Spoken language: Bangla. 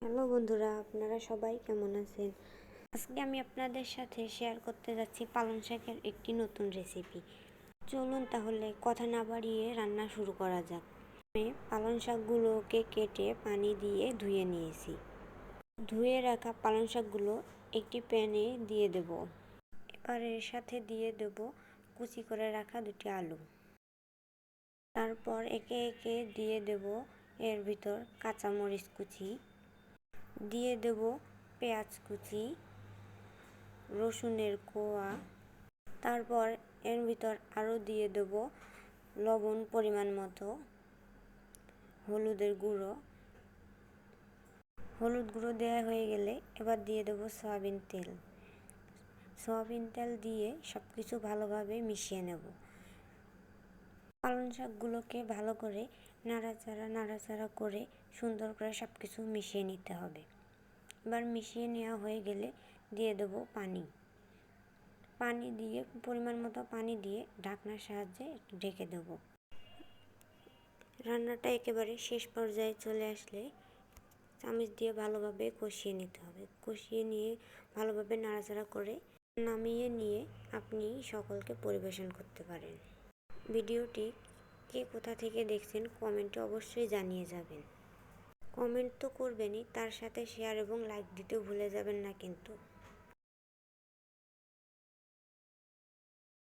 হ্যালো বন্ধুরা, আপনারা সবাই কেমন আছেন? আজকে আমি আপনাদের সাথে শেয়ার করতে যাচ্ছি পালং শাকের একটি নতুন রেসিপি। চলুন তাহলে কথা না বাড়িয়ে রান্না শুরু করা যাক। আমি পালং শাকগুলোকে কেটে পানি দিয়ে ধুয়ে নিয়েছি। ধুয়ে রাখা পালং শাকগুলো একটি প্যানে দিয়ে দেব। এবার এর সাথে দিয়ে দেব কুচি করে রাখা দুটি আলু। তারপর একে একে দিয়ে দেব এর ভিতর কাঁচামরিচ কুচি, দিয়ে দেব পেঁয়াজ কুচি, রসুনের কোয়া। তারপর এর ভিতর আরও দিয়ে দেব লবণ পরিমাণ মতো, হলুদের গুঁড়ো। হলুদ গুঁড়ো দেওয়া হয়ে গেলে এবার দিয়ে দেব সয়াবিন তেল। সয়াবিন তেল দিয়ে সব কিছু ভালোভাবে মিশিয়ে নেব। পালং শাকগুলোকে ভালো করে নাড়াচাড়া করে সুন্দর করে সব কিছু মিশিয়ে নিতে হবে। এবার মিশিয়ে নেওয়া হয়ে গেলে দিয়ে দেব পানি দিয়ে পরিমাণ মতো পানি দিয়ে ঢাকনার সাহায্যে ঢেকে দেব। রান্নাটা একেবারে শেষ পর্যায়ে চলে আসলে চামচ দিয়ে ভালোভাবে কষিয়ে নিতে হবে। কষিয়ে নিয়ে ভালোভাবে নাড়াচাড়া করে নামিয়ে নিয়ে আপনি সকলকে পরিবেশন করতে পারেন। ভিডিওটি কে কোথা থেকে দেখছেন কমেন্টে অবশ্যই জানিয়ে যাবেন। কমেন্ট তো করবেনই, তার সাথে শেয়ার এবং লাইক দিতেও ভুলে যাবেন না কিন্তু।